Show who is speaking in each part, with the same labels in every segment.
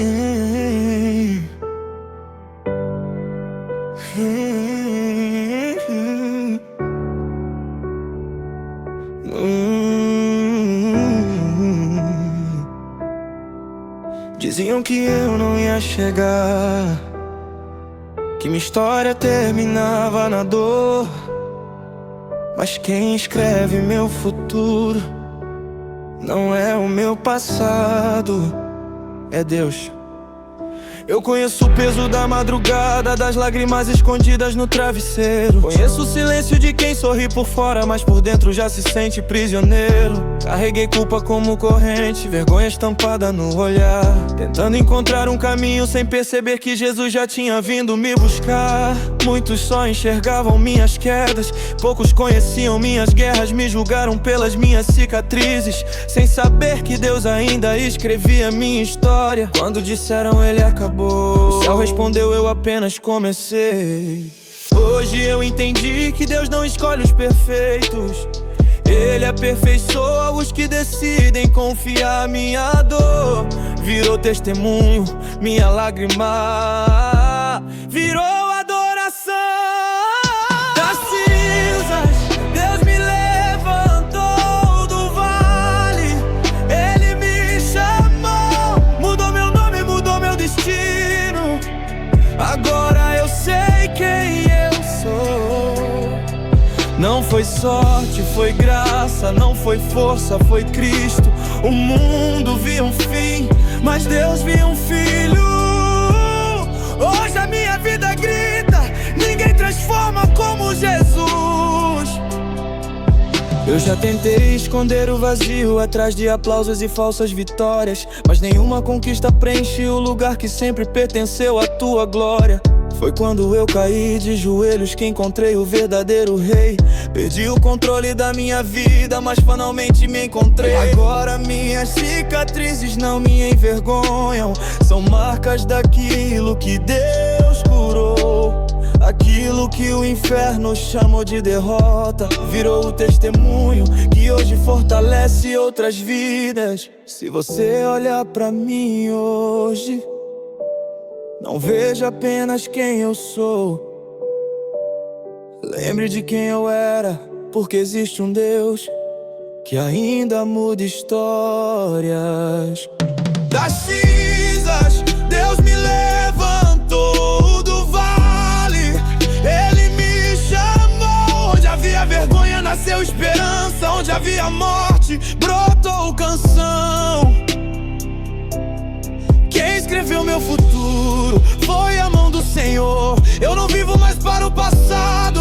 Speaker 1: Hum, hum, hum. Diziam que eu não ia chegar, que minha história terminava na dor. Mas quem escreve meu futuro não é o meu passado, é Deus. Eu conheço o peso da madrugada, das lágrimas escondidas no travesseiro. Conheço o silêncio de quem sorri por fora, mas por dentro já se sente prisioneiro. Carreguei culpa como corrente, vergonha estampada no olhar, tentando encontrar um caminho sem perceber que Jesus já tinha vindo me buscar. Muitos só enxergavam minhas quedas, poucos conheciam minhas guerras, me julgaram pelas minhas cicatrizes, sem saber que Deus ainda escrevia minha história. Quando disseram ele acabou, o céu respondeu, eu apenas comecei. Hoje eu entendi que Deus não escolhe os perfeitos, Ele aperfeiçoa os que decidem confiar. Minha dor virou testemunho, minha lágrima virou adoração. Das cinzas Deus me levantou do vale, Ele me chamou, mudou meu nome, mudou meu destino. Agora eu sei quem eu sou. Não foi sorte, foi graça, não foi força, foi Cristo. O mundo viu um fim, mas Deus viu um filho. Hoje a minha vida grita, ninguém transforma como Jesus. Eu já tentei esconder o vazio atrás de aplausos e falsas vitórias, mas nenhuma conquista preenche o lugar que sempre pertenceu à tua glória. Foi quando eu caí de joelhos que encontrei o verdadeiro rei. Perdi o controle da minha vida, mas finalmente me encontrei. Agora minhas cicatrizes não me envergonham, são marcas daquilo que Deus curou. Aquilo que o inferno chamou de derrota virou o testemunho que hoje fortalece outras vidas. Se você olhar pra mim hoje, não veja apenas quem eu sou. Lembre de quem eu era, porque existe um Deus que ainda muda histórias. Das cinzas, Deus me levantou do vale, Ele me chamou. Onde havia vergonha, nasceu esperança. Onde havia morte, brotou canção. Quem escreveu meu futuro foi a mão do Senhor. Eu não vivo mais para o passado,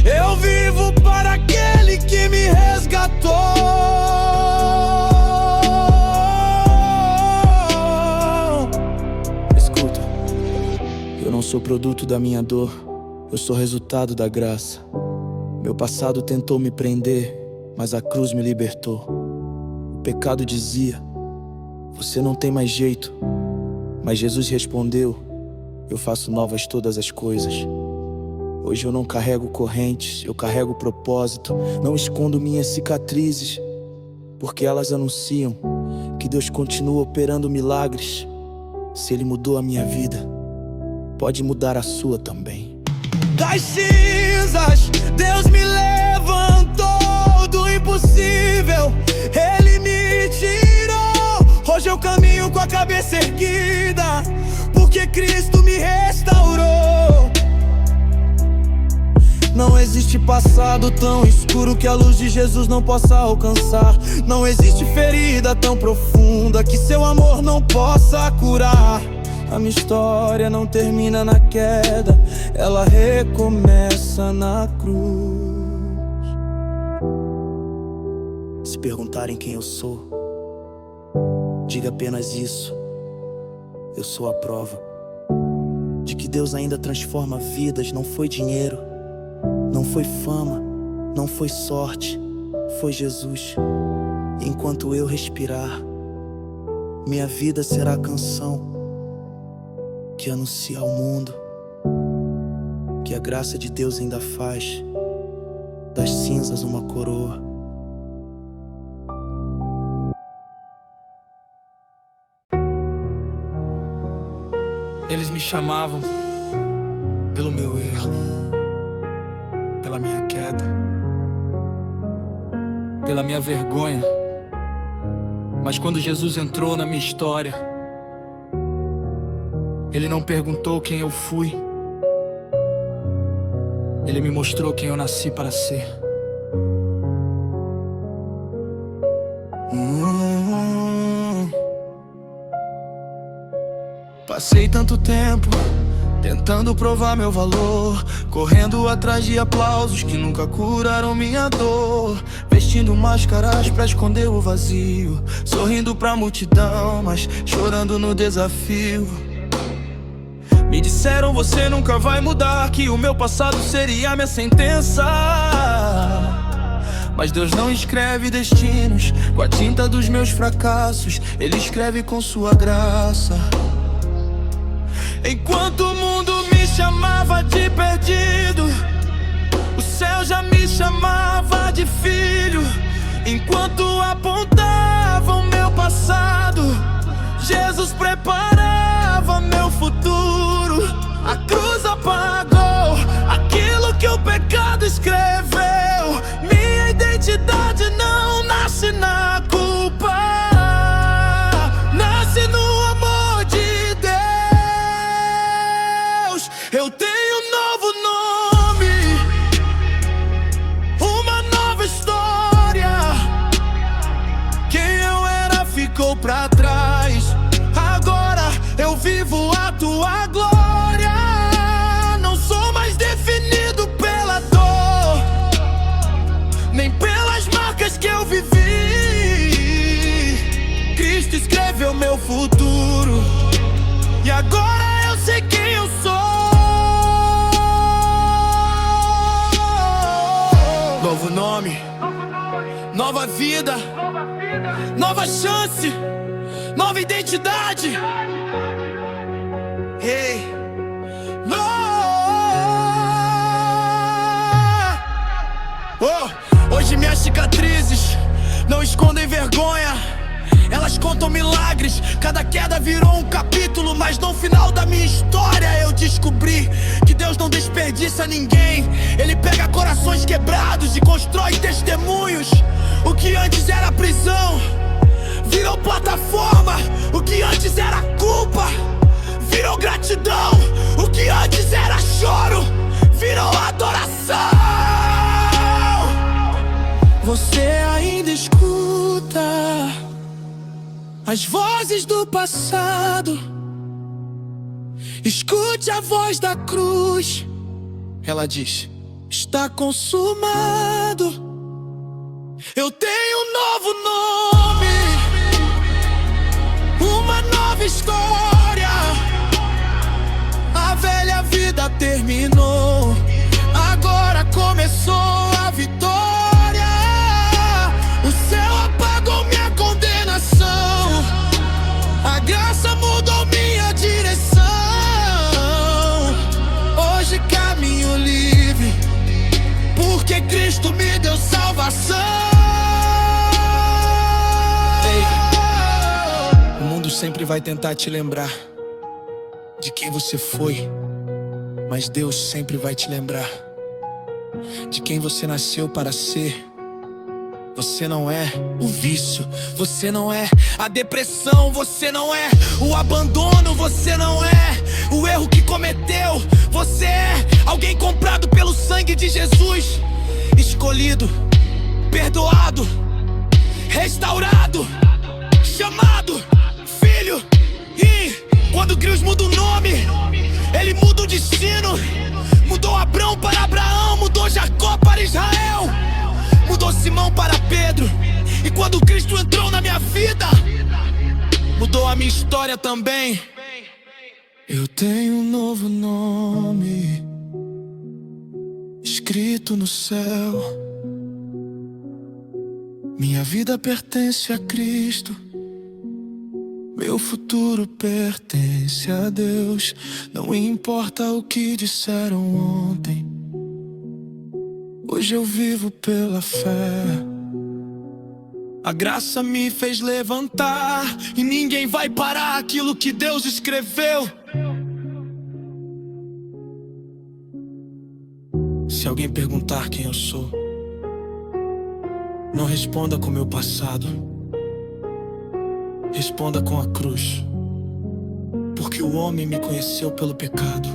Speaker 1: eu vivo para aquele que me resgatou. Escuta, eu não sou produto da minha dor, eu sou resultado da graça. Meu passado tentou me prender, mas a cruz me libertou. O pecado dizia, você não tem mais jeito, mas Jesus respondeu, eu faço novas todas as coisas. Hoje eu não carrego correntes, eu carrego propósito. Não escondo minhas cicatrizes, porque elas anunciam que Deus continua operando milagres. Se Ele mudou a minha vida, pode mudar a sua também. Das cinzas, Deus me levantou do impossível, Ele me tirou. Hoje eu caminho com a cabeça erguida, porque Cristo me restaurou. Não existe passado tão escuro que a luz de Jesus não possa alcançar. Não existe ferida tão profunda que seu amor não possa curar. A minha história não termina na queda, ela recomeça na cruz. Se perguntarem quem eu sou, diga apenas isso: eu sou a prova de que Deus ainda transforma vidas. Não foi dinheiro, não foi fama, não foi sorte, foi Jesus. E enquanto eu respirar, minha vida será a canção que anuncia ao mundo que a graça de Deus ainda faz das cinzas uma coroa.
Speaker 2: Eles me chamavam pelo meu erro, pela minha queda, pela minha vergonha. Mas quando Jesus entrou na minha história, Ele não perguntou quem eu fui, Ele me mostrou quem eu nasci para ser.
Speaker 1: Passei tanto tempo tentando provar meu valor, correndo atrás de aplausos que nunca curaram minha dor, vestindo máscaras pra esconder o vazio, sorrindo pra multidão, mas chorando no desafio. Me disseram: você nunca vai mudar, que o meu passado seria minha sentença. Mas Deus não escreve destinos com a tinta dos meus fracassos, Ele escreve com sua graça. Enquanto o mundo me chamava de perdido, o céu já me chamava de filho. Enquanto apontavam meu passado, Jesus preparava meu futuro. A cruz apagou aquilo que o pecado escreveu. Minha identidade não nasce na culpa, nasce no amor de Deus. Eu tenho um novo nome, uma nova história. Quem eu era ficou pra trás, agora eu vivo a tua glória. Não sou mais definido pela dor, nem pelas marcas que eu vivi. Cristo escreveu meu futuro, e agora eu sei quem eu sou. Novo nome, nova vida, nova chance, nova identidade. Hey, no! Oh, hoje minhas cicatrizes não escondem vergonha, elas contam milagres. Cada queda virou um capítulo, mas no final da minha história eu descobri que Deus não desperdiça ninguém. Ele pega corações quebrados e constrói testemunhos. O que antes era prisão virou plataforma, o que antes era culpa virou gratidão, o que antes era choro virou adoração. Você ainda escuta as vozes do passado, escute a voz da cruz. Ela diz: está consumado. Eu tenho um novo nome, uma nova história. A velha vida terminou, agora começou a vitória. O céu apagou minha condenação, a graça mudou minha direção. Hoje caminho livre, porque Cristo me deu salvação. O mundo sempre vai tentar te lembrar de quem você foi, mas Deus sempre vai te lembrar de quem você nasceu para ser. Você não é o vício, você não é a depressão, você não é o abandono, você não é o erro que cometeu. Você é alguém comprado pelo sangue de Jesus, escolhido, perdoado, restaurado, chamado filho. E quando Deus muda o nome, Ele muda o destino. Mudou Abrão para Abraão, mudou Jacó para Israel, mudou Simão para Pedro. E quando Cristo entrou na minha vida, mudou a minha história também. Eu tenho um novo nome escrito no céu. Minha vida pertence a Cristo, meu futuro pertence a Deus. Não importa o que disseram ontem, hoje eu vivo pela fé. A graça me fez levantar, e ninguém vai parar aquilo que Deus escreveu.
Speaker 2: Se alguém perguntar quem eu sou, não responda com meu passado, responda com a cruz. Porque o homem me conheceu pelo pecado,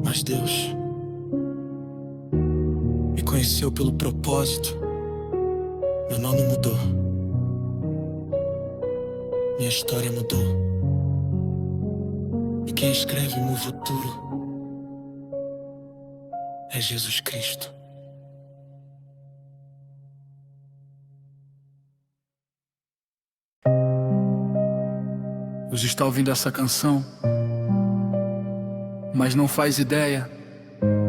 Speaker 2: mas Deus me conheceu pelo propósito. Meu nome mudou, minha história mudou, e quem escreve meu futuro é Jesus Cristo.
Speaker 3: Você está ouvindo essa canção, mas não faz ideia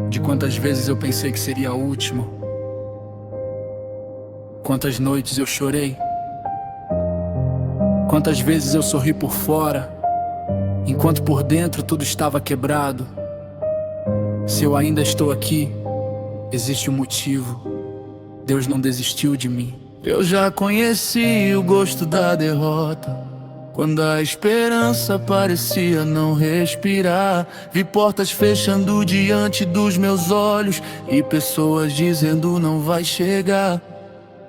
Speaker 3: de quantas vezes eu pensei que seria a última. Quantas noites eu chorei, quantas vezes eu sorri por fora, enquanto por dentro tudo estava quebrado. Se eu ainda estou aqui, existe um motivo. Deus não desistiu de mim. Eu já conheci o gosto da derrota, quando a esperança parecia não respirar. Vi portas fechando diante dos meus olhos e pessoas dizendo não vai chegar.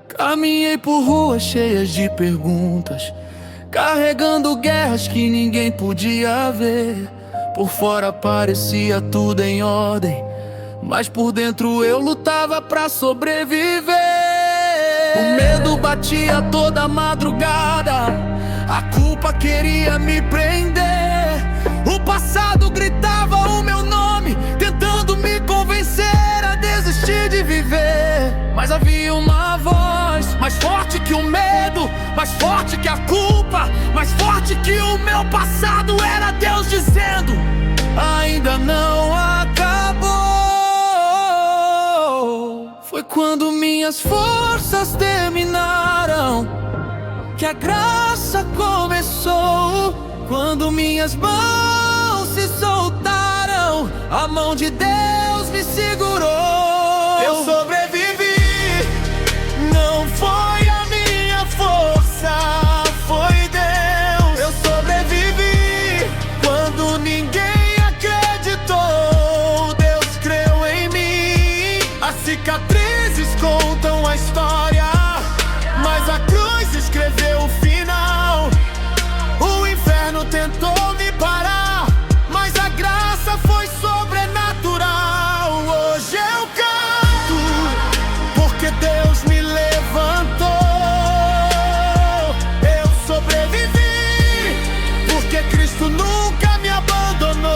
Speaker 3: Caminhei por ruas cheias de perguntas, carregando guerras que ninguém podia ver. Por fora parecia tudo em ordem, mas por dentro eu lutava pra sobreviver. O medo batia toda madrugada, a culpa queria me prender. O passado gritava o meu nome, tentando me convencer a desistir de viver. Mas havia uma voz mais forte que o medo, mais forte que a culpa, mais forte que o meu passado. Era Deus dizendo: ainda não acabou. Foi quando minhas forças terminaram que a graça começou. Quando minhas mãos se soltaram, a mão de Deus me segurou. Eu sobrevivi, não foi a minha força, foi Deus. Eu sobrevivi quando ninguém acreditou. Deus creu em mim. As cicatrizes contam a história, mas a cruz escreveu o final. O inferno tentou me parar, mas a graça foi sobrenatural. Hoje eu canto porque Deus me levantou. Eu sobrevivi porque Cristo nunca me abandonou.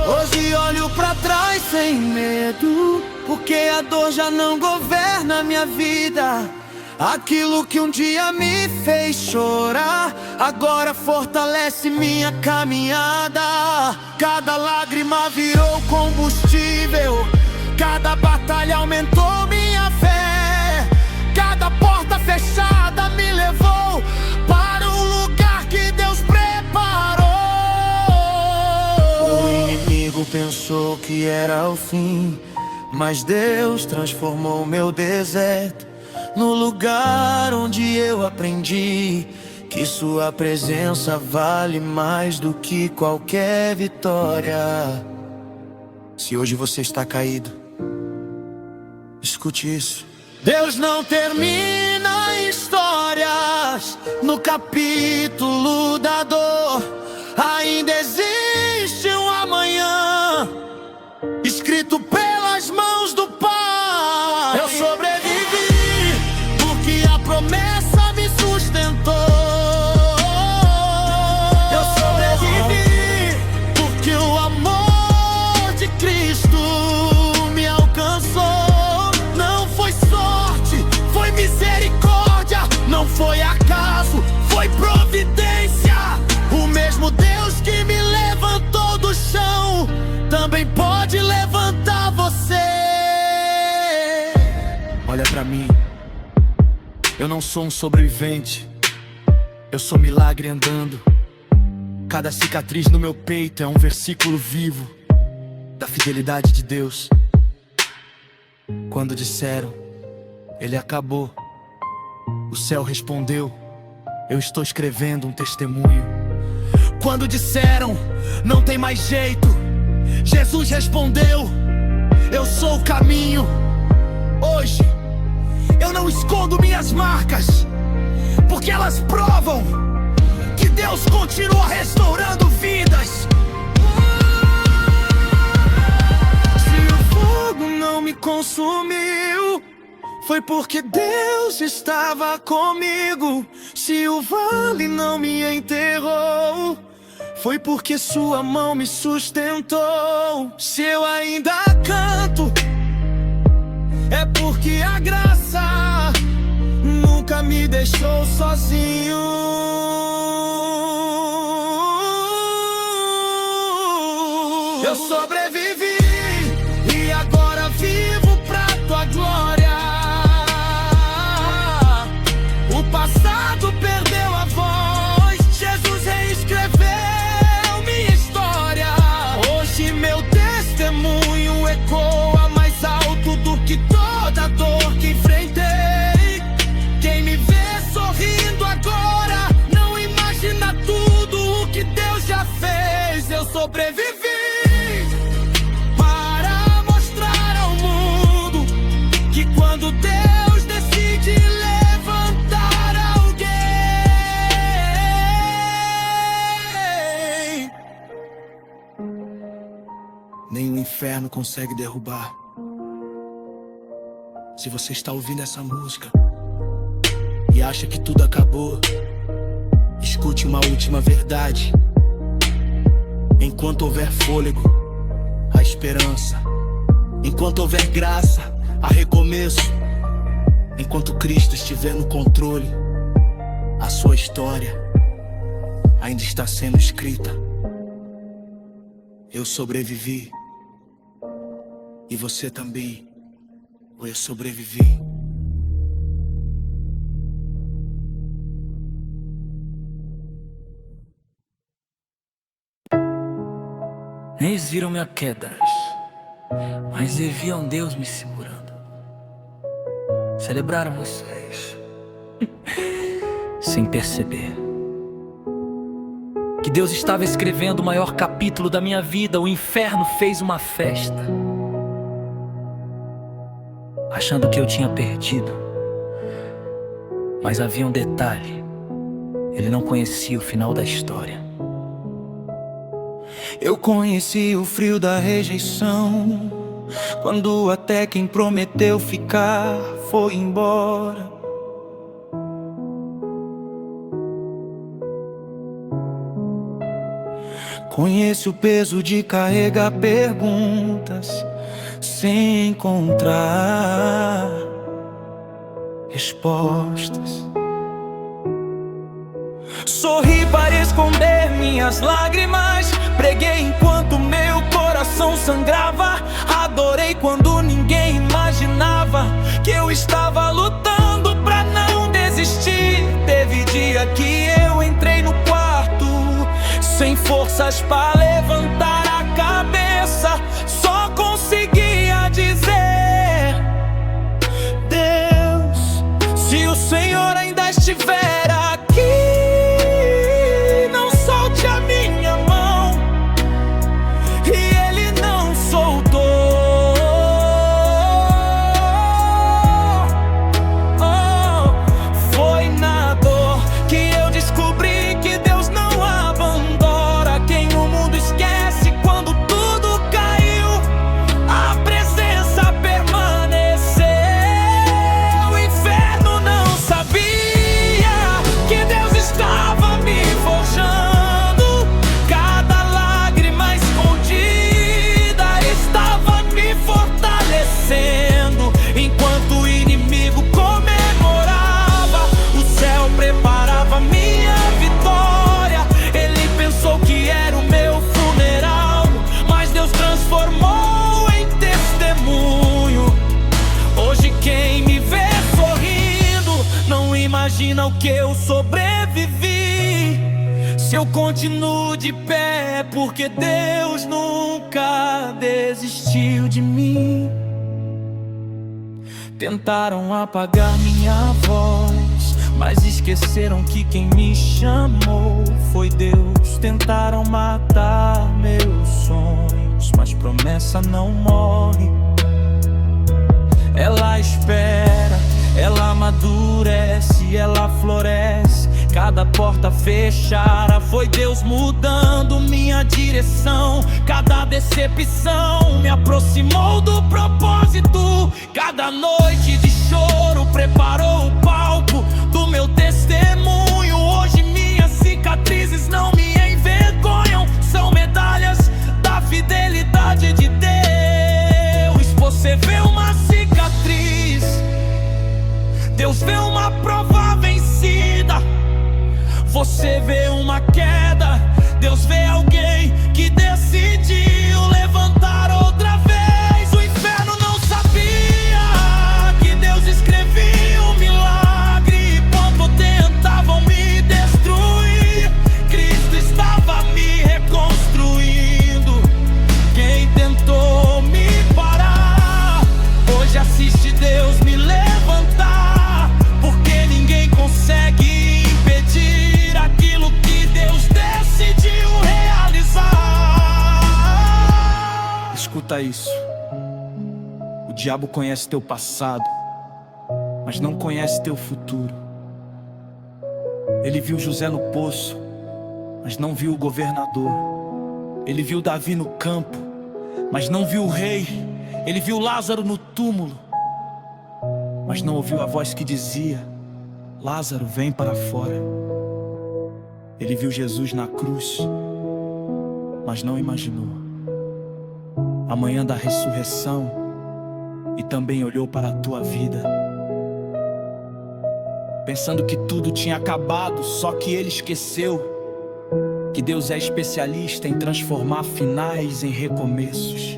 Speaker 3: Hoje olho pra trás sem medo, porque a dor já não governa minha vida. Aquilo que um dia me fez chorar, agora fortalece minha caminhada. Cada lágrima virou combustível, cada batalha aumentou minha fé. Cada porta fechada me levou para um lugar que Deus preparou. O inimigo pensou que era o fim, mas Deus transformou meu deserto no lugar onde eu aprendi que sua presença vale mais do que qualquer vitória. Se hoje você está caído, escute isso. Deus não termina histórias no capítulo da dor. Ainda existe um amanhã escrito pelas mãos do Pai. Eu sobrevivi porque a promessa me sustentou. Eu sobrevivi porque o amor de Cristo me alcançou. Não foi sorte, foi misericórdia. Não foi acaso, foi providência. O mesmo Deus que me levantou do chão também pode levantar você. Olha pra mim, eu não sou um sobrevivente, eu sou milagre andando. Cada cicatriz no meu peito é um versículo vivo da fidelidade de Deus. Quando disseram, ele acabou, o céu respondeu, eu estou escrevendo um testemunho. Quando disseram, não tem mais jeito,
Speaker 2: Jesus respondeu: eu sou o caminho. Hoje eu não escondo minhas marcas, porque elas provam que Deus continua restaurando vidas. Se o fogo não me consumiu, foi porque Deus estava comigo. Se o vale não me enterrou, foi porque sua mão me sustentou. Se eu ainda canto, é porque a graça nunca me deixou sozinho. Eu sobrevivi e agora vivo pra tua glória. O passado perdeu a voz, Jesus reescreveu minha história. Hoje meu testemunho ecoa mais alto do que toda dor que enfrentei. Quem me vê sorrindo agora não imagina tudo o que Deus já fez. Eu sobrevivi para mostrar ao mundo que quando Deus decide levantar alguém, nem o inferno consegue derrubar. Se você está ouvindo essa música e acha que tudo acabou, escute uma última verdade. Enquanto houver fôlego, há esperança. Enquanto houver graça, há recomeço. Enquanto Cristo estiver no controle, a sua história ainda está sendo escrita. Eu sobrevivi, e você também. Eu sobrevivi.
Speaker 4: Eles viram minha queda, mas viam Deus me segurando. Celebraram vocês sem perceber que Deus estava escrevendo o maior capítulo da minha vida. O inferno fez uma festa, achando que eu tinha perdido. Mas havia um detalhe: ele não conhecia o final da história.
Speaker 1: Eu conheci o frio da rejeição, quando até quem prometeu ficar foi embora. Conheço o peso de carregar perguntas sem encontrar respostas. Sorri para esconder minhas lágrimas, preguei enquanto meu coração sangrava, adorei quando ninguém imaginava que eu estava lutando pra não desistir. Teve dia que eu entrei no quarto sem forças pra levantar a cabeça, só conseguia dizer: Deus, se o Senhor ainda estiver aqui, não solte a minha mão. E Ele não soltou. Foi na dor que eu descobri que Deus não abandona quem o mundo esquece. Quando tudo caiu, a presença permaneceu. O inferno não sabia que Deus estava me forjando. Cada lágrima escondida estava me fortalecendo. Enquanto o inimigo comemorava, o céu preparava minha vitória. Ele pensou que era o meu funeral, mas Deus transformou em testemunho. Hoje quem me vê sorrindo não imagina o que eu sobrevivi. Se eu continuo de pé é porque Deus nunca desistiu de mim. Tentaram apagar minha voz, mas esqueceram que quem me chamou foi Deus. Tentaram matar meus sonhos,
Speaker 2: anos, mas promessa não morre. Ela espera, ela amadurece, ela floresce. Cada porta fechada foi Deus mudando minha direção. Cada decepção me aproximou do propósito. Cada noite de choro preparou o palco do meu testemunho. Hoje minhas cicatrizes não me envergonham, são medalhas da fidelidade de Deus. Você vê uma cicatriz, Deus vê uma prova vencida. Você vê uma queda, Deus vê alguém que decidiu levantar outra vez. O inferno não sabia que Deus escrevia um milagre. Quando tentavam me destruir, Cristo estava me reconstruindo. Quem tentou me parar, hoje assiste Deus me levantar. Porque ninguém consegue impedir aquilo que Deus decidiu realizar. Escuta isso. O diabo conhece teu passado, mas não conhece teu futuro. Ele viu José no poço, mas não viu o governador. Ele viu Davi no campo, mas não viu o rei. Ele viu Lázaro no túmulo, mas não ouviu a voz que dizia: Lázaro, vem para fora. Ele viu Jesus na cruz, mas não imaginou a manhã da ressurreição, e também olhou para a tua vida, pensando que tudo tinha acabado. Só que ele esqueceu que Deus é especialista em transformar finais em recomeços.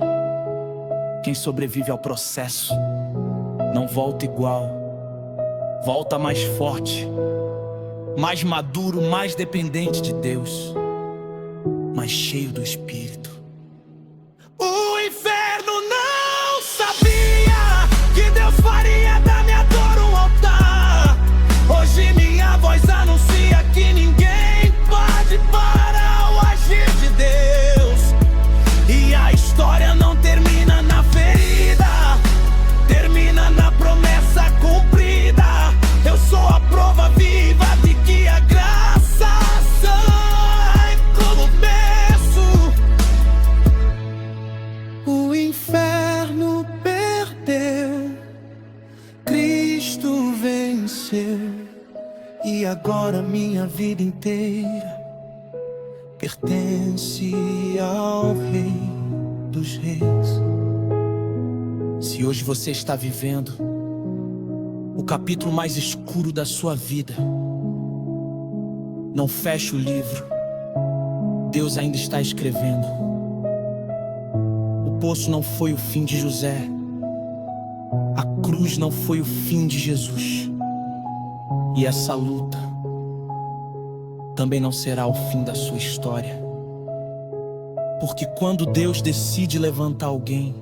Speaker 2: Quem sobrevive ao processo não volta igual, volta mais forte, mais maduro, mais dependente de Deus, mais cheio do Espírito. O inferno não sabia que Deus faria da minha dor um altar. Hoje minha voz anuncia que ninguém pode parar o agir de Deus. E a história não termina na ferida, termina na promessa cumprida. Eu sou a prova viva de que a graça sai começo. O inferno perdeu, Cristo venceu, e agora minha vida inteira pertence ao Rei dos Reis. Se hoje você está vivendo o capítulo mais escuro da sua vida, não feche o livro. Deus ainda está escrevendo. O poço não foi o fim de José, a cruz não foi o fim de Jesus, e essa luta também não será o fim da sua história. Porque quando Deus decide levantar alguém,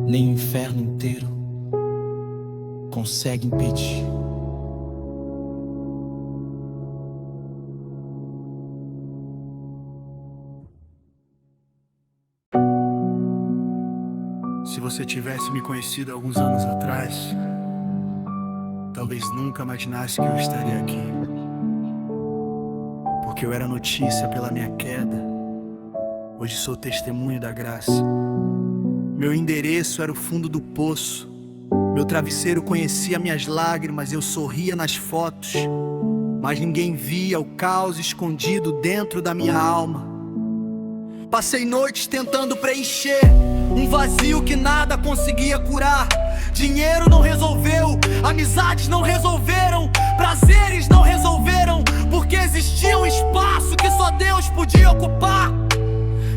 Speaker 2: nem o inferno inteiro consegue impedir.
Speaker 5: Se você tivesse me conhecido alguns anos atrás, talvez nunca imaginasse que eu estaria aqui. Porque eu era notícia pela minha queda, hoje sou testemunho da graça. Meu endereço era o fundo do poço, meu travesseiro conhecia minhas lágrimas, eu sorria nas fotos, mas ninguém via o caos escondido dentro da minha alma. Passei noites tentando preencher um vazio que nada conseguia curar. Dinheiro não resolveu, amizades não resolveram, prazeres não resolveram, porque existia um espaço que só Deus podia ocupar.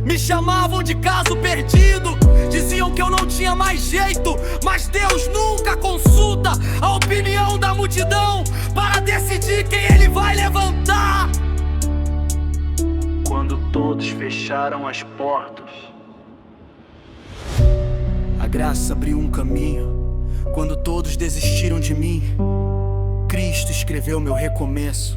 Speaker 5: Me chamavam de caso perdido, diziam que eu não tinha mais jeito, mas Deus nunca consulta a opinião da multidão para decidir quem Ele vai levantar. Quando todos fecharam as portas, a graça abriu um caminho. Quando todos desistiram de mim, Cristo escreveu meu recomeço.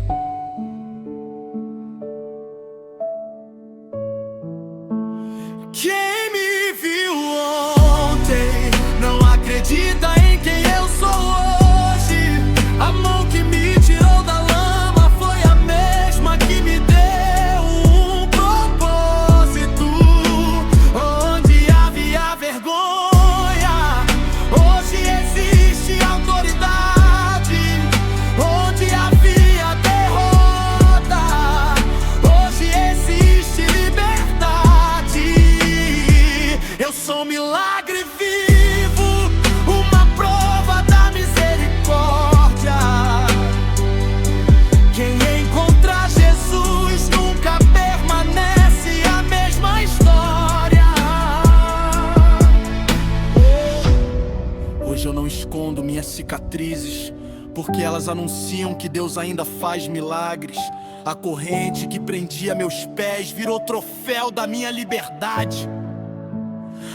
Speaker 5: cicatrizes, porque elas anunciam que Deus ainda faz milagres. A corrente que prendia meus pés virou troféu da minha liberdade.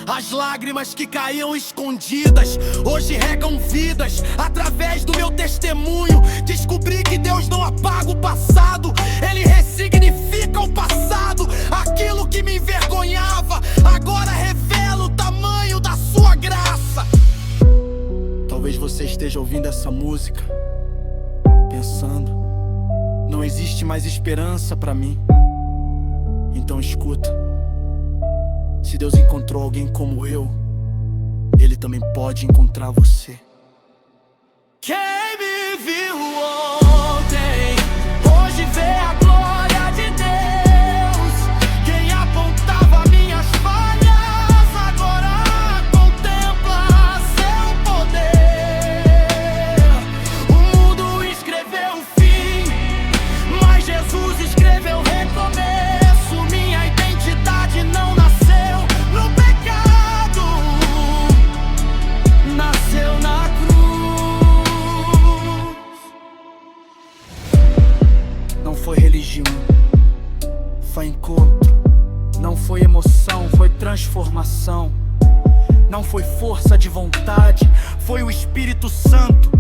Speaker 5: As lágrimas que caíam escondidas hoje regam vidas. Através do meu testemunho descobri que Deus não apaga o passado, Ele ressignifica o passado. Aquilo que me envergonhava agora revela o tamanho da sua graça. Talvez você esteja ouvindo essa música pensando: não existe mais esperança pra mim. Então escuta. Se Deus encontrou alguém como eu, Ele também pode encontrar você.
Speaker 2: Quem me viu ontem, hoje vê a glória de Deus. Quem apontava minhas falhas, agora contempla seu poder. O mundo escreveu o fim, mas Jesus escreveu recomeço. Minha identidade não nasceu no pecado, nasceu na cruz.
Speaker 5: Não foi religião, foi encontro. Não foi emoção, foi transformação. Não foi força de vontade, foi o Espírito Santo.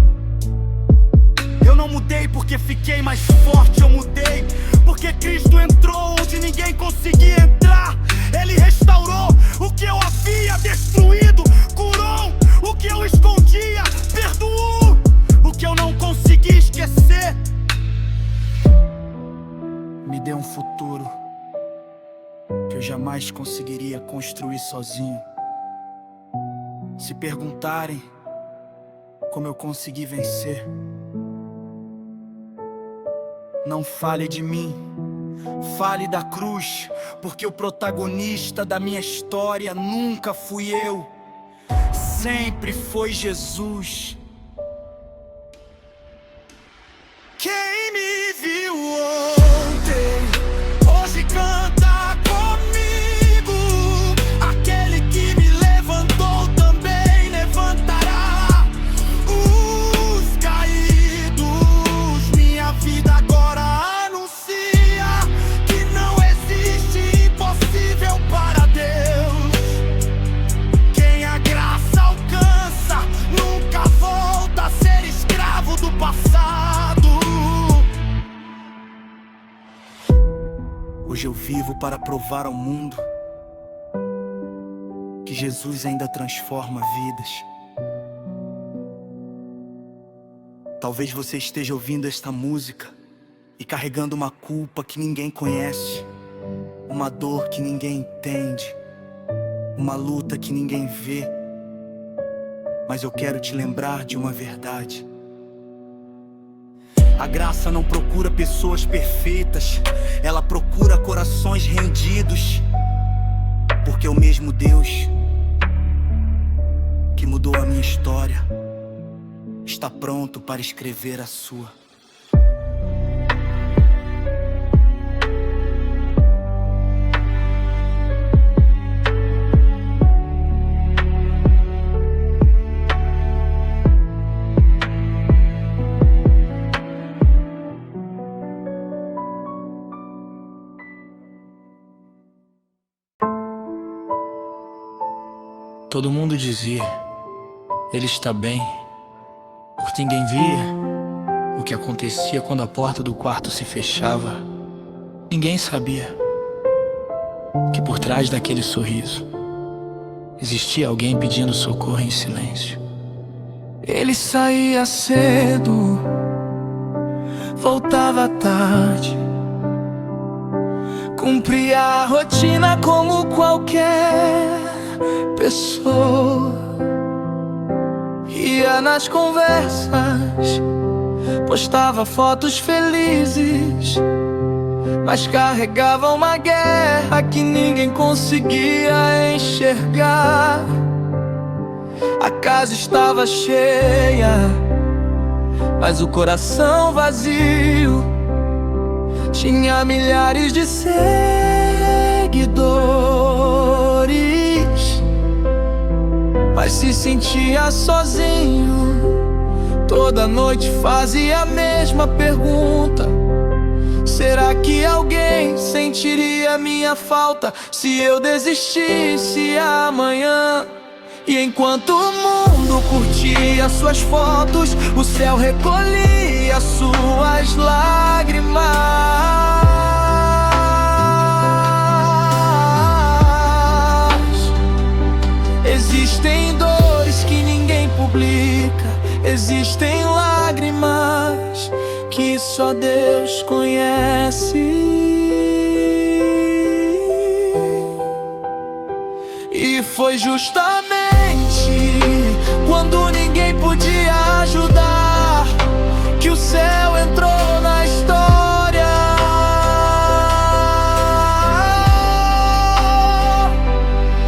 Speaker 5: Eu não mudei porque fiquei mais forte, eu mudei porque Cristo entrou onde ninguém conseguia entrar. Ele restaurou o que eu havia destruído, curou o que eu escondia, perdoou o que eu não consegui esquecer. Me deu um futuro que eu jamais conseguiria construir sozinho. Se perguntarem como eu consegui vencer, não fale de mim, fale da cruz, porque o protagonista da minha história nunca fui eu, sempre foi Jesus. Quem me viu ontem, hoje canta comigo. Aquele que me levantou também levantará os caídos. Minha vida agora anuncia que não existe impossível para Deus. Quem a graça alcança nunca volta a ser escravo do passado. Hoje eu vivo para provar ao mundo que Jesus ainda transforma vidas. Talvez você esteja ouvindo esta música e carregando uma culpa que ninguém conhece, uma dor que ninguém entende, uma luta que ninguém vê. Mas eu quero te lembrar de uma verdade. A graça não procura pessoas perfeitas, ela procura corações rendidos. Porque o mesmo Deus que mudou a minha história está pronto para escrever a sua.
Speaker 4: Todo mundo dizia: ele está bem, porque ninguém via o que acontecia quando a porta do quarto se fechava. Ninguém sabia que por trás daquele sorriso existia alguém pedindo socorro em silêncio. Ele saía cedo, voltava tarde, cumpria a rotina como qualquer pessoa. Ia nas conversas, postava fotos felizes, mas carregava uma guerra que ninguém conseguia enxergar. A casa estava cheia, mas o coração vazio. Tinha milhares de seguidores, mas se sentia sozinho,
Speaker 2: Toda noite fazia a mesma pergunta: será que alguém sentiria minha falta se eu desistisse amanhã? E enquanto o mundo curtia suas fotos, o céu recolhia suas lágrimas. Existem dores que ninguém publica, existem lágrimas que só Deus conhece. E foi justamente quando ninguém podia ajudar que o céu entrou na história.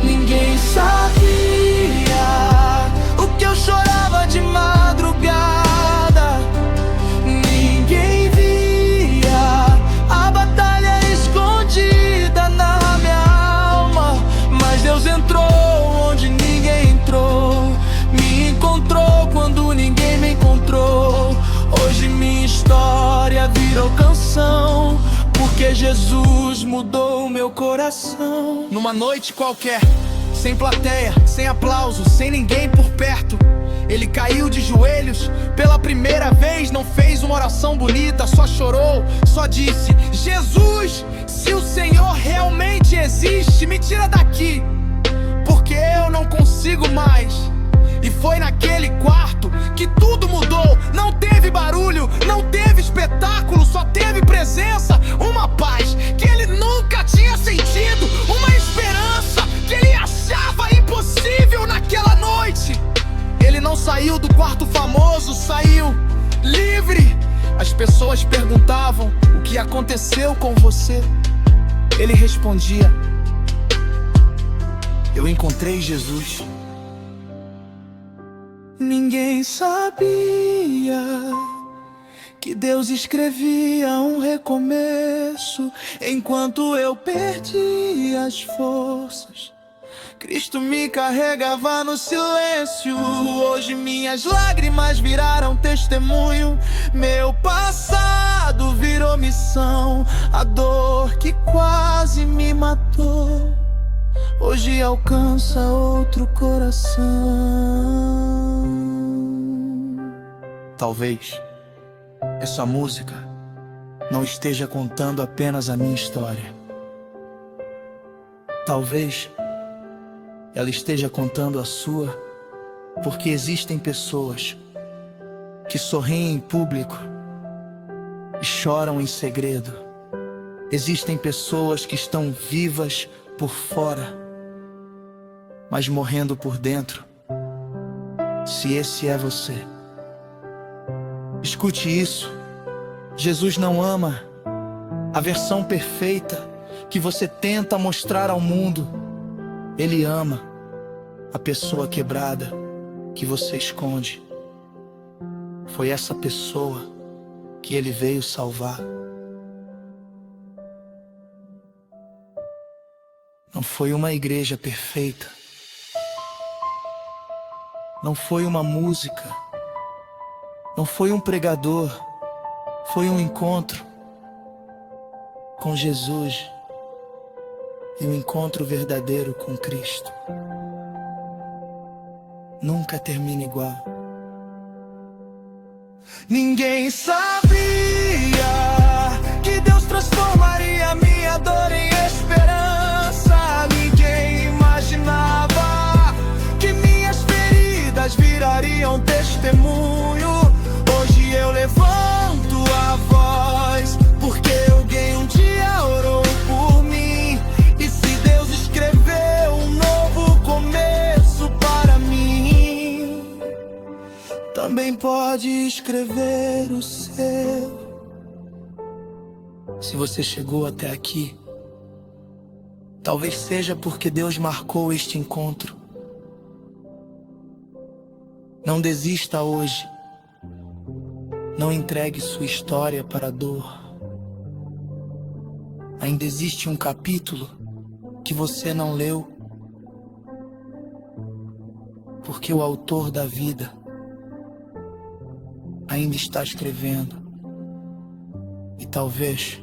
Speaker 2: Ninguém sabia o que eu chorava de madrugada, ninguém via a batalha escondida na minha alma. Mas Deus entrou onde ninguém entrou, me encontrou quando ninguém me encontrou. Hoje minha história virou canção, porque Jesus mudou meu coração. Numa noite qualquer, sem plateia, sem aplauso, sem ninguém por perto, ele caiu de joelhos pela primeira vez. Não fez uma oração bonita, só chorou, só disse: Jesus, se o Senhor realmente existe, me tira daqui, porque eu não consigo mais. E foi naquele quarto que tudo mudou. Não teve barulho, não teve espetáculo, só teve presença, uma paz que ele nunca tinha sentido, uma esperança que ele achava impossível naquela noite. Ele não saiu do quarto famoso, saiu livre. As pessoas perguntavam: o que aconteceu com você? Ele respondia: eu encontrei Jesus. Ninguém sabia que Deus escrevia um recomeço. Enquanto eu perdia as forças, Cristo me carregava no silêncio. Hoje minhas lágrimas viraram testemunho, meu passado virou missão. A dor que quase me matou hoje alcança outro coração. Talvez essa música não esteja contando apenas a minha história. Talvez ela esteja contando a sua, porque existem pessoas que sorriem em público e choram em segredo. Existem pessoas que estão vivas por fora, mas morrendo por dentro. Se esse é você, escute isso: Jesus não ama a versão perfeita que você tenta mostrar ao mundo. Ele ama a pessoa quebrada que você esconde. Foi essa pessoa que ele veio salvar. Não foi uma igreja perfeita, não foi uma música, não foi um pregador, foi um encontro com Jesus e um encontro verdadeiro com Cristo. Nunca termina igual. Ninguém sabia que Deus transformaria minha dor em esperança. Ninguém imaginava que minhas feridas virariam testemunho. Hoje eu levanto a voz, porque alguém um dia orou por mim. E se Deus escreveu um novo começo para mim, também pode escrever o seu. Se você chegou até aqui, talvez seja porque Deus marcou este encontro. Não desista hoje. Não entregue sua história para a dor. Ainda existe um capítulo que você não leu, porque o autor da vida
Speaker 3: ainda está escrevendo. E talvez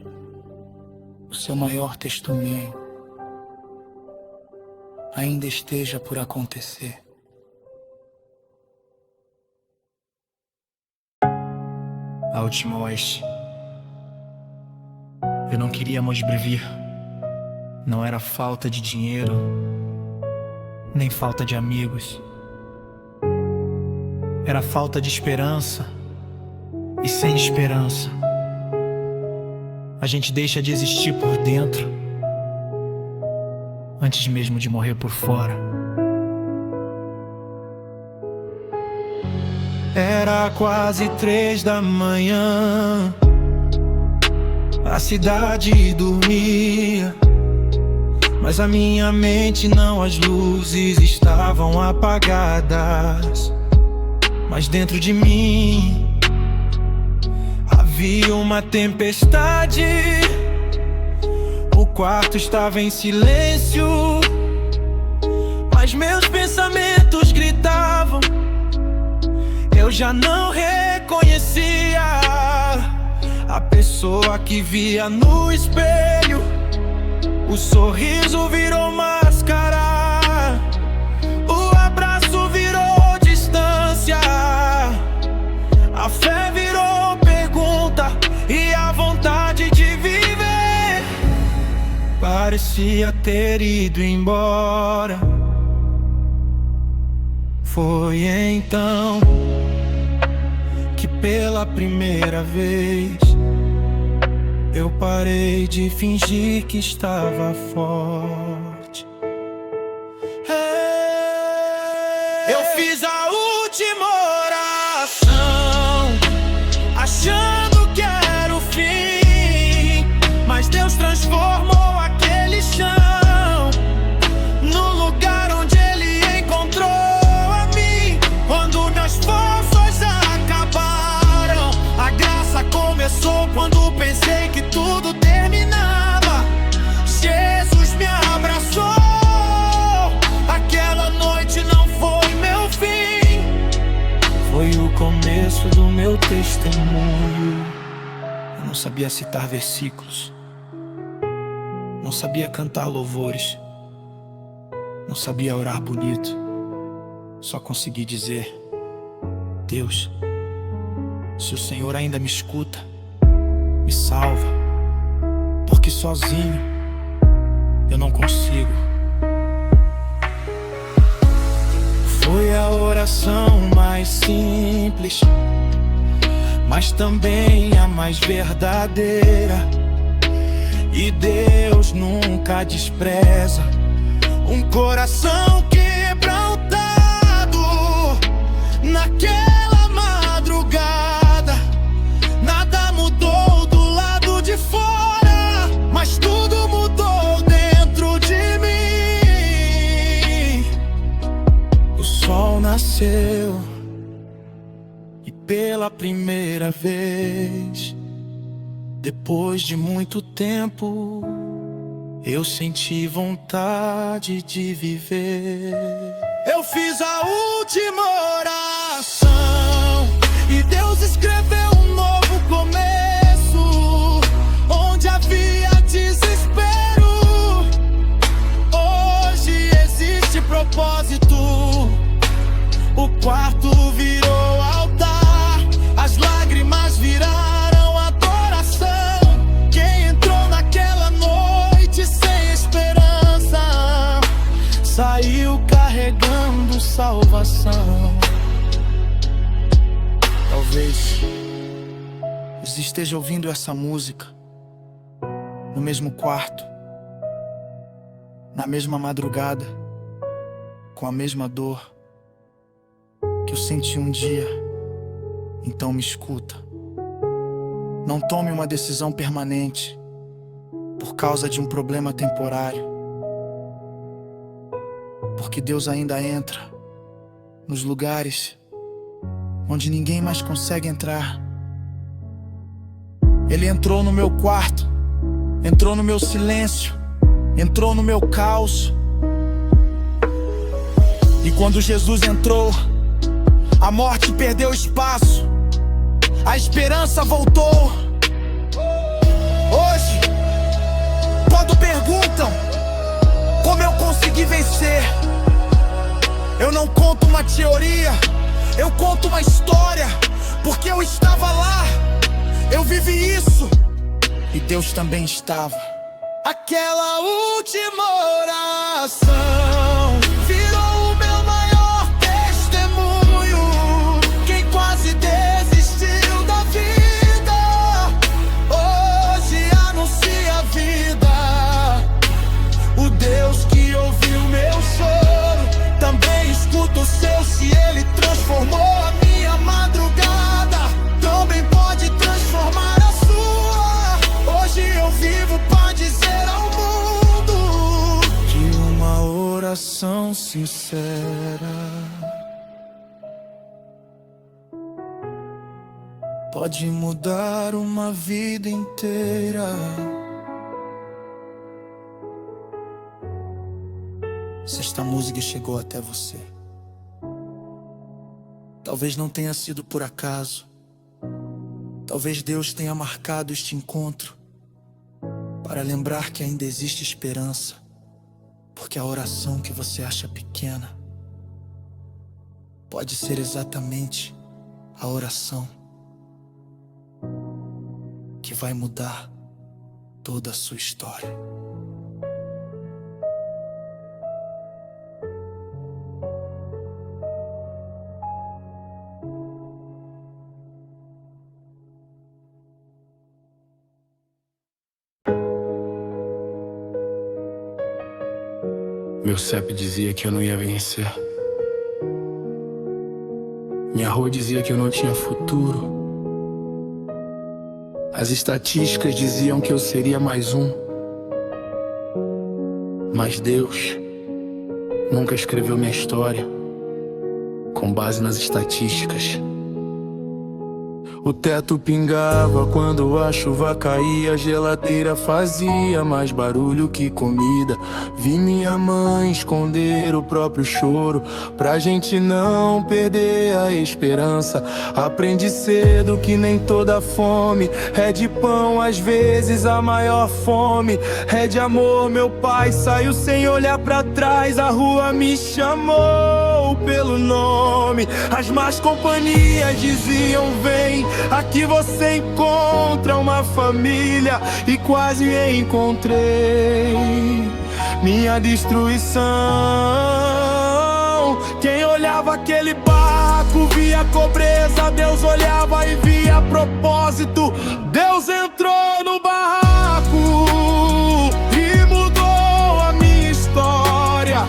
Speaker 3: o seu maior testemunho ainda esteja por acontecer.
Speaker 6: A última vez eu não queria mais viver. Não era falta de dinheiro, nem falta de amigos. Era falta de esperança. E sem esperança, a gente deixa de existir por dentro, antes mesmo de morrer por fora.
Speaker 1: Era quase 3 da manhã, a cidade dormia, mas a minha mente não, as luzes estavam apagadas. Mas dentro de mim havia uma tempestade. O quarto estava em silêncio, mas meus pensamentos gritavam. Eu já não reconhecia a pessoa que via no espelho. O sorriso virou máscara, o abraço virou distância, a fé virou pergunta e a vontade de viver parecia ter ido embora. Foi então que pela primeira vez eu parei de fingir que estava forte. Eu fiz a última oração, achando que era o fim, mas Deus transformou aquele chão no lugar onde Ele encontrou a mim. Quando minhas forças acabaram, a graça começou. Quando pensei que tudo terminava, Jesus me abraçou. Aquela noite não foi meu fim, foi o começo do meu testemunho. Eu não sabia citar versículos, não sabia cantar louvores, não sabia orar bonito. Só consegui dizer: Deus, se o Senhor ainda me escuta, me salva, porque sozinho eu não consigo. Foi a oração mais simples, mas também a mais verdadeira. E Deus nunca despreza um coração quebrantado. Naquela madrugada, nada mudou do lado de fora, mas tudo mudou dentro de mim. O sol nasceu e pela primeira vez, depois de muito tempo, eu senti vontade de viver. Eu fiz a última oração e Deus escreveu um novo começo, onde havia desespero. Hoje existe propósito. O quarto virou altar, as lágrimas viraram adoração. Quem entrou naquela noite sem esperança saiu carregando salvação. Talvez você esteja ouvindo essa música no mesmo quarto, na mesma madrugada, com a mesma dor que eu senti um dia. Então me escuta. Não tome uma decisão permanente por causa de um problema temporário, porque Deus ainda entra nos lugares onde ninguém mais consegue entrar. Ele entrou no meu quarto, entrou no meu silêncio, entrou no meu caos. E quando Jesus entrou, a morte perdeu espaço.
Speaker 2: a esperança voltou. Hoje, quando perguntam como eu consegui vencer, eu não conto uma teoria, eu conto uma história. Porque eu estava lá, eu vivi isso, e Deus também estava. Aquela última oração virou o meu maior testemunho. Quem quase desistiu da vida, hoje anuncia a vida. O Deus que ouviu meu choro também escuta o seu. Se Ele transformou a minha madrugada, também pode transformar a sua. Hoje eu vivo pra dizer ao mundo que uma oração sincera pode mudar uma vida inteira. Se esta música chegou até você, talvez não tenha sido por acaso. Talvez Deus tenha marcado este encontro para lembrar que ainda existe esperança. Porque a oração que você acha pequena pode ser exatamente a oração que vai mudar toda a sua história.
Speaker 4: Meu CEP dizia que eu não ia vencer. Minha rua dizia que eu não tinha futuro. As estatísticas diziam que eu seria mais um. Mas Deus nunca escreveu minha história com base nas estatísticas. O teto pingava quando a chuva caía, a geladeira fazia mais barulho que comida. Vi minha mãe esconder o próprio choro pra gente não perder a esperança. Aprendi cedo que nem toda fome é de pão, às vezes a maior fome é de amor. Meu pai saiu sem olhar pra trás, a rua me chamou pelo nome. As más companhias diziam: vem, aqui você encontra uma família. E quase encontrei minha destruição. Quem olhava aquele barraco via pobreza, Deus olhava e via propósito. Deus entrou no barraco e mudou a minha história.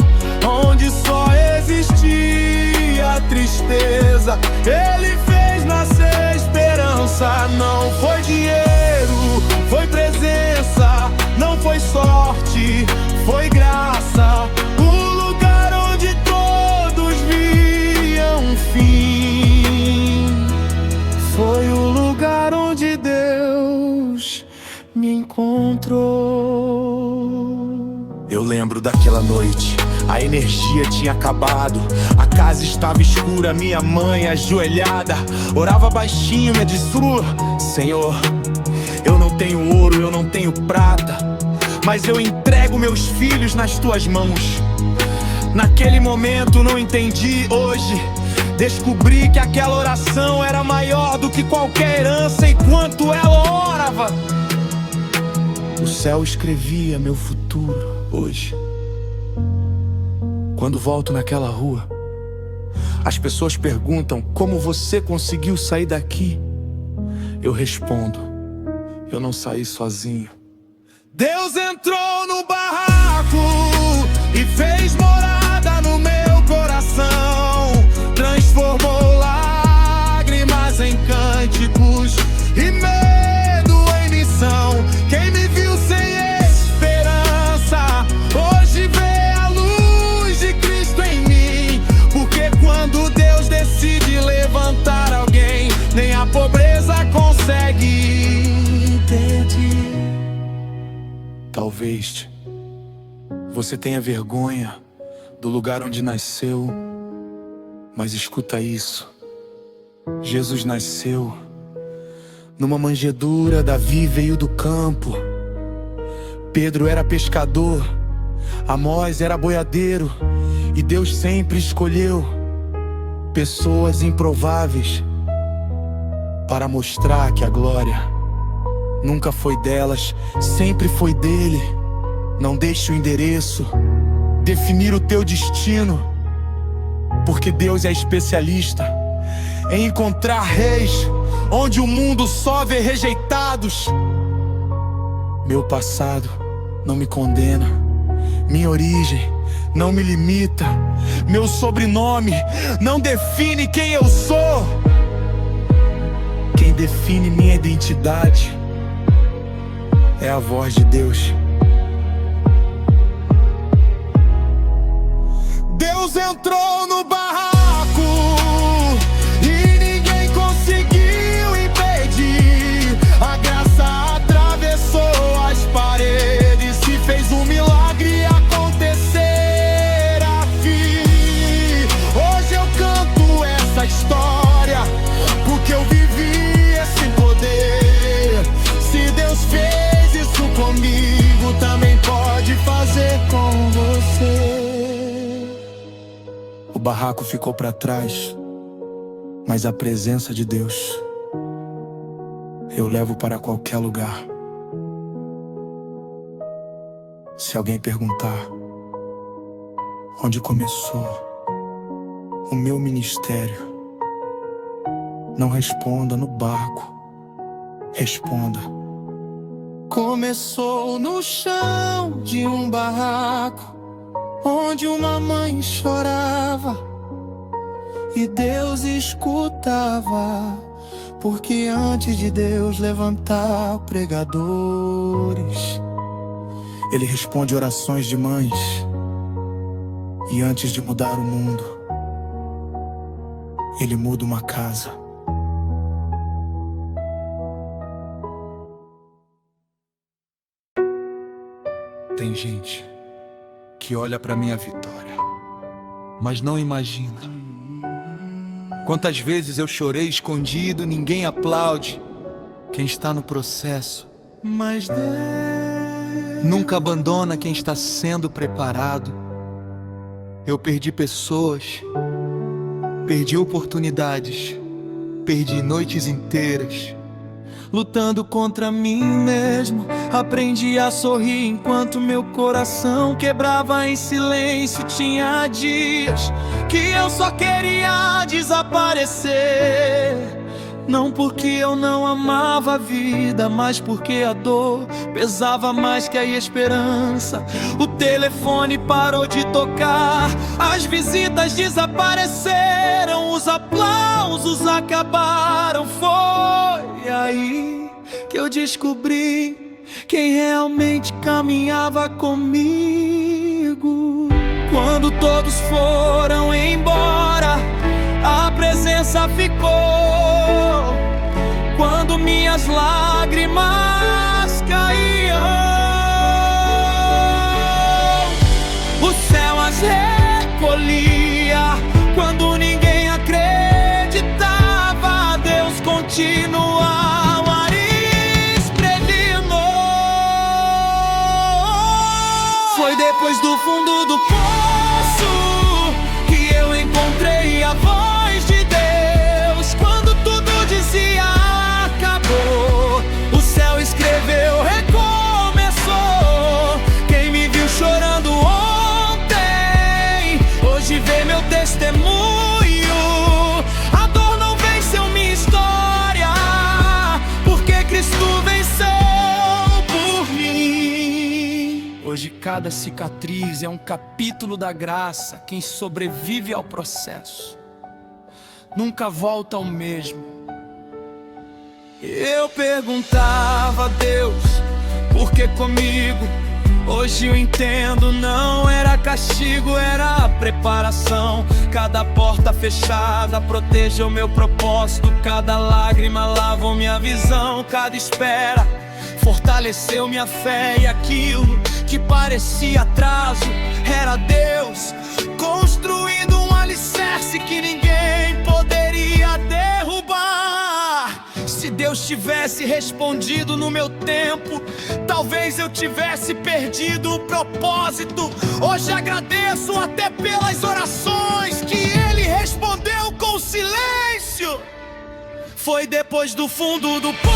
Speaker 4: Onde só existia tristeza, Ele fez nascer esperança. Não foi dinheiro, foi presença. Não foi sorte, foi graça. O lugar onde todos viam um fim foi o lugar onde Deus me encontrou. Eu lembro daquela noite, a energia tinha acabado, a casa estava escura, minha mãe ajoelhada orava baixinho, me disse: Senhor, eu não tenho ouro, eu não tenho prata, mas eu entrego meus filhos nas tuas mãos. Naquele momento não entendi, hoje descobri que aquela oração era maior do que qualquer herança. Enquanto ela orava, o céu escrevia meu futuro. Hoje, quando volto naquela rua, as pessoas perguntam: como você conseguiu sair daqui? Eu respondo: eu não saí sozinho. Deus entrou no barraco e fez morada no meu coração. Transformou lágrimas em cânticos e medo em missão. Quem me viu sem esperança, hoje vê a luz de Cristo em mim. Porque quando Deus decide levantar alguém, nem a pobreza consegue impedir. Talvez você tenha vergonha do lugar onde nasceu, mas escuta isso: Jesus nasceu
Speaker 1: Numa manjedoura, Davi veio do campo. Pedro era pescador, Amós era boiadeiro. E Deus sempre escolheu pessoas improváveis para mostrar que a glória nunca foi delas, sempre foi dele. Não deixe o endereço definir o teu destino, porque Deus é especialista em encontrar reis onde o mundo só vê rejeitados. Meu passado não me condena, minha origem não me limita, meu sobrenome não define quem eu sou. Quem define minha identidade é a voz de Deus. Deus entrou no barraco e ninguém conseguiu impedir. A graça atravessou as paredes e fez um milagre acontecer aqui. Hoje eu canto essa história porque eu vivi esse poder. Se Deus fez isso comigo, também pode fazer com você. O barraco ficou para trás, mas a presença de Deus eu levo para qualquer lugar. Se alguém perguntar onde começou o meu ministério, não responda no barco, responda: começou no chão de um barraco, onde uma mãe chorava e Deus escutava, porque antes de Deus levantar pregadores, Ele responde orações de mães. E antes de mudar o mundo, Ele muda uma casa. Tem gente que olha pra minha vitória, mas não imagina quantas vezes eu chorei escondido, ninguém aplaude quem está no processo, mas Deus nunca abandona quem está sendo preparado. Eu perdi pessoas, perdi oportunidades, perdi noites inteiras lutando contra mim mesmo. Aprendi a sorrir enquanto meu coração quebrava em silêncio. Tinha dias que eu só queria desaparecer, não porque eu não amava a vida, mas porque a dor pesava mais que a esperança. O telefone parou de tocar, as visitas desapareceram, os aplausos acabaram. Foi aí que eu descobri quem realmente caminhava comigo. Quando todos foram embora, a presença ficou. Quando minhas lágrimas caíam, o céu as recolhia. Quando ninguém acreditava, Deus continuava escrevendo. Foi depois do fundo do poço que eu encontrei a voz de Deus. Quando tudo dizia acabou, o céu escreveu, recomeçou. Quem me viu chorando ontem, hoje vê meu testemunho. A dor não venceu minha história, porque Cristo venceu por mim. Hoje cada cicatriz é um capítulo da graça. Quem sobrevive ao processo nunca volta ao mesmo. Eu perguntava a Deus, por que comigo? Hoje eu entendo, não era castigo, era preparação. Cada porta fechada protegeu o meu propósito. Cada lágrima lavou minha visão. Cada espera fortaleceu minha fé. E aquilo que parecia atraso era Deus construindo um alicerce que ninguém poderia derrubar. Se Deus
Speaker 2: tivesse respondido no meu tempo, talvez eu tivesse perdido o propósito. Hoje agradeço até pelas orações que Ele respondeu com silêncio. Foi depois do fundo do poço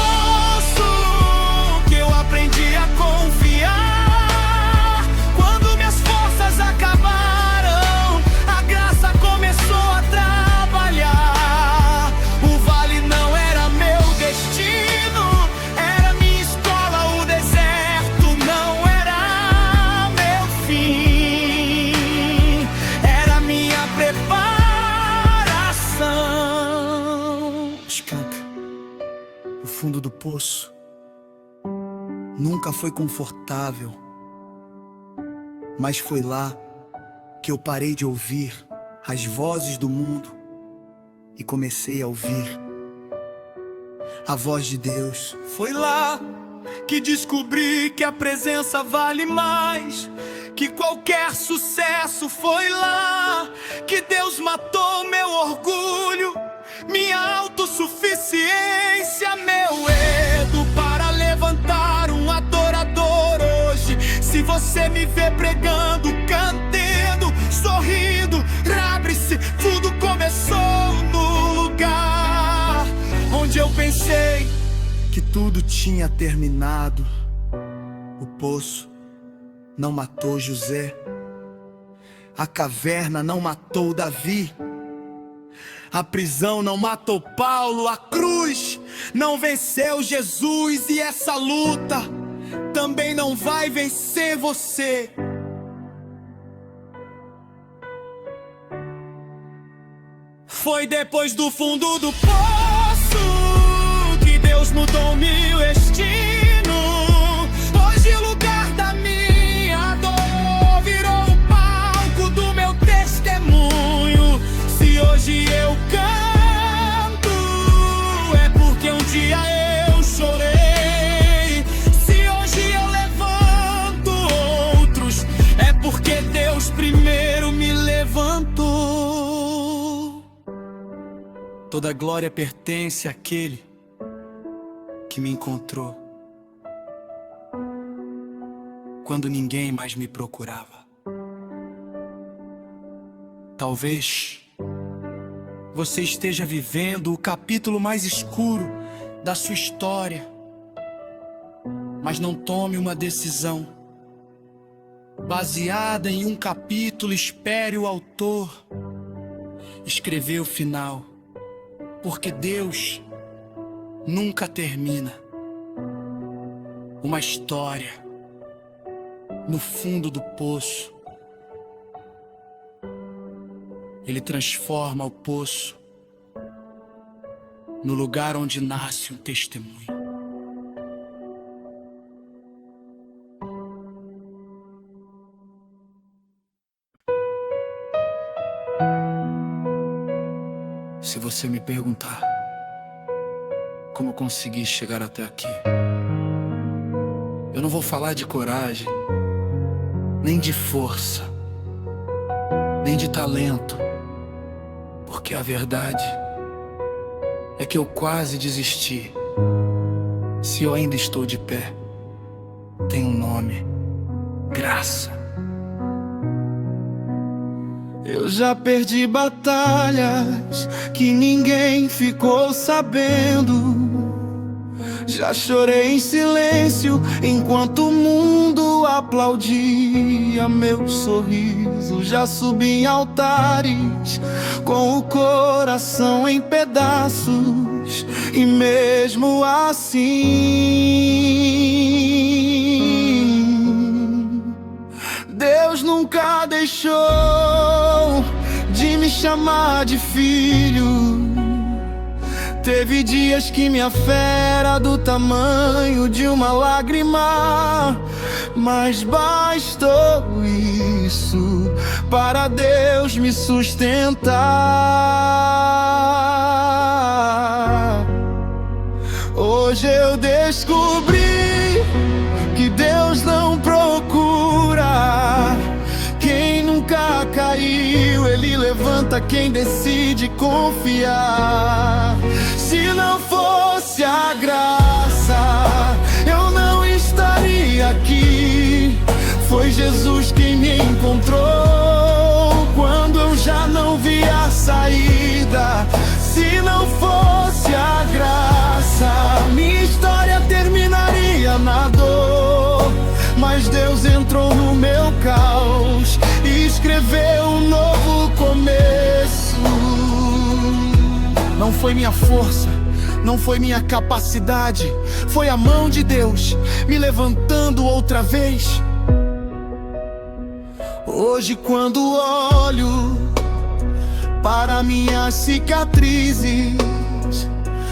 Speaker 2: que eu aprendi a confiar. Quando minhas forças acabaram, a graça começou a trabalhar. O vale não era meu destino, era minha escola. O deserto não era meu fim, era minha preparação.
Speaker 5: Skank, o fundo do poço nunca foi confortável, mas foi lá que eu parei de ouvir as vozes do mundo e comecei a ouvir a voz de Deus.
Speaker 2: Foi lá que descobri que a presença vale mais que qualquer sucesso. Foi lá que Deus matou meu orgulho, minha autossuficiência, meu medo para levantar um adorador hoje. Se você me vê pregando, cantando, sorrindo, abre-se, tudo começou no lugar onde eu pensei
Speaker 5: Que tudo tinha terminado. O poço não matou José, a caverna não matou Davi, a prisão não matou Paulo, a cruz não venceu Jesus, e essa luta também não vai vencer você.
Speaker 2: Foi depois do fundo do poço que Deus mudou meu destino. Hoje o lugar da minha dor virou o palco do meu testemunho. Se hoje eu canto, é porque um dia eu chorei. Se hoje eu levanto outros, é porque Deus primeiro me levantou.
Speaker 5: Toda glória pertence àquele que me encontrou quando ninguém mais me procurava. Talvez você esteja vivendo o capítulo mais escuro da sua história, mas não tome uma decisão baseada em um capítulo. Espere o autor escrever o final, porque Deus nunca termina uma história no fundo do poço. Ele transforma o poço no lugar onde nasce um testemunho. Se você me perguntar como consegui chegar até aqui, eu não vou falar de coragem, nem de força, nem de talento, porque a verdade é que eu quase desisti. Se eu ainda estou de pé, tem um nome: graça.
Speaker 1: Eu já perdi batalhas que ninguém ficou sabendo. Já chorei em silêncio enquanto o mundo aplaudia meu sorriso. Já subi em altares com o coração em pedaços, e mesmo assim Deus nunca deixou de me chamar de filho. Teve dias que minha fé era do tamanho de uma lágrima, mas bastou isso para Deus me sustentar. Hoje eu descobri que Deus não procura quem nunca caiu, Ele levanta quem decide confiar. Se não for
Speaker 2: fosse a graça, eu não estaria aqui. Foi Jesus quem me encontrou quando eu já não via saída. Se não fosse a graça, minha história terminaria na dor. Mas Deus entrou no meu caos e escreveu um novo começo.
Speaker 5: Não foi minha força, não foi minha capacidade, foi a mão de Deus me levantando outra vez.
Speaker 2: Hoje, quando olho para minhas cicatrizes,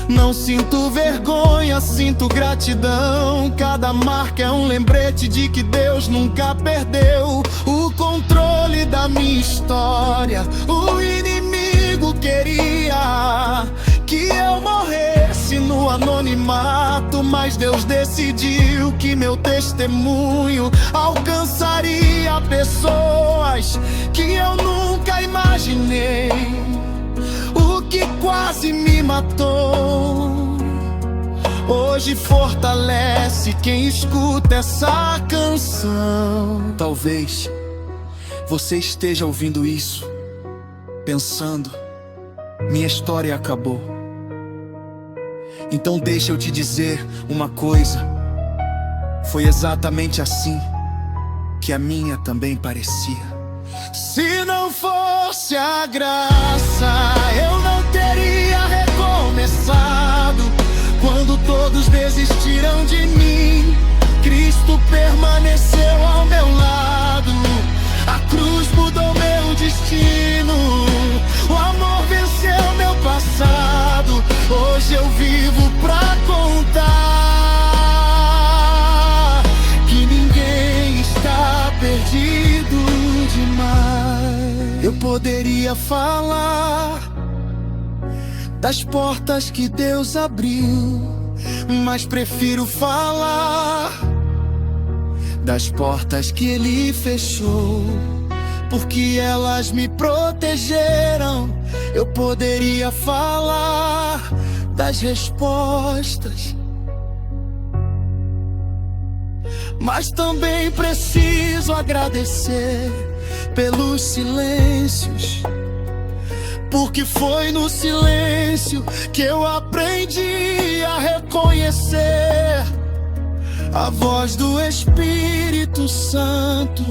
Speaker 2: não sinto vergonha, sinto gratidão. Cada marca é um lembrete de que Deus nunca perdeu o controle da minha história. O inimigo queria que eu morresse no anonimato, mas Deus decidiu que meu testemunho alcançaria pessoas que eu nunca imaginei. O que quase me matou hoje fortalece quem escuta essa canção.
Speaker 5: Talvez você esteja ouvindo isso, pensando: minha história acabou. Então deixa eu te dizer uma coisa: foi exatamente assim que a minha também parecia.
Speaker 2: Se não fosse a graça, eu não teria recomeçado. Quando todos desistiram de mim, Cristo permaneceu ao meu lado. A cruz mudou meu destino, o amor venceu meu passado. Hoje eu vivo pra contar que ninguém está perdido demais. Eu poderia falar das portas que Deus abriu, mas prefiro falar das portas que Ele fechou, porque elas me protegeram. Eu poderia falar das respostas, mas também preciso agradecer pelos silêncios, porque foi no silêncio que eu aprendi a reconhecer a voz do Espírito Santo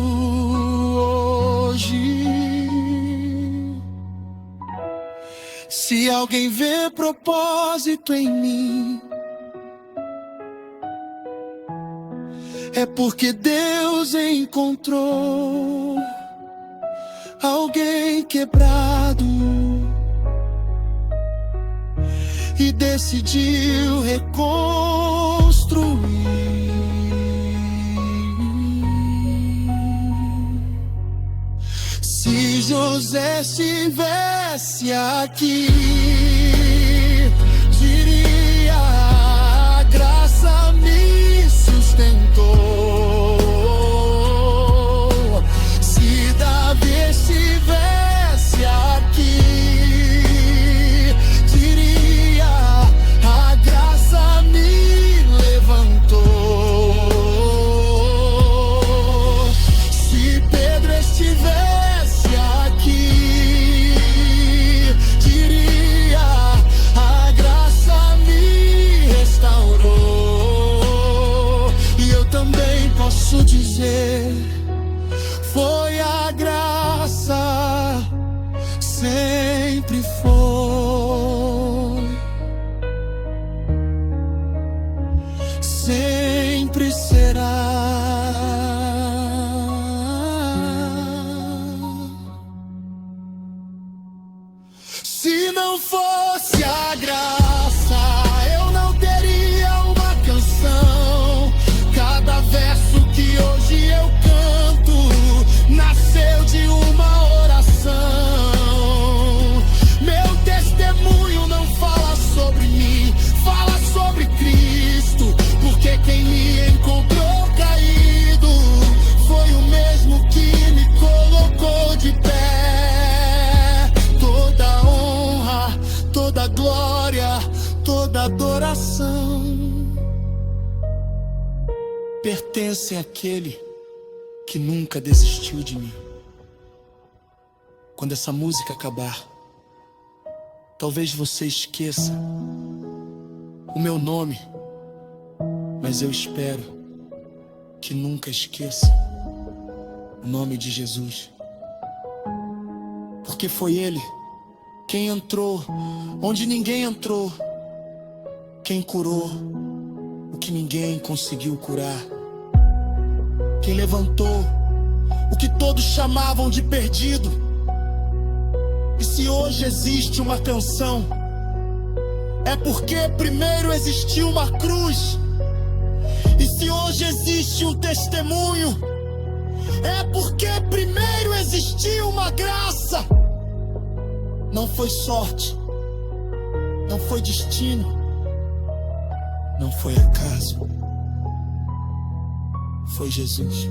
Speaker 2: hoje. Se alguém vê propósito em mim, é porque Deus encontrou alguém quebrado e decidiu reconstruir. Se José estivesse aqui, diria: a graça me sustentou. Se Davi estivesse aqui, diria: a graça me levantou. Se Pedro estivesse aqui, diria: a graça me restaurou. E eu também posso dizer: foi a graça, sempre foi, sempre será. Se não fosse a graça, eu não teria uma canção. Cada verso que hoje eu canto nasceu de uma oração. Meu testemunho não fala sobre mim, fala sobre Cristo, porque quem me encontrou caído foi o mesmo que me colocou de pé. Toda honra,
Speaker 1: pensa em aquele que nunca desistiu de mim. Quando essa música acabar, talvez você esqueça o meu nome, mas eu espero que nunca esqueça o nome de Jesus. Porque foi Ele quem entrou onde ninguém entrou, quem curou o que ninguém conseguiu curar, quem levantou o que todos chamavam de perdido. E se hoje existe uma canção, é porque primeiro existiu uma cruz. E se hoje existe um testemunho, é porque primeiro existiu uma graça. Não foi sorte, não foi destino, não foi acaso, foi Jesus.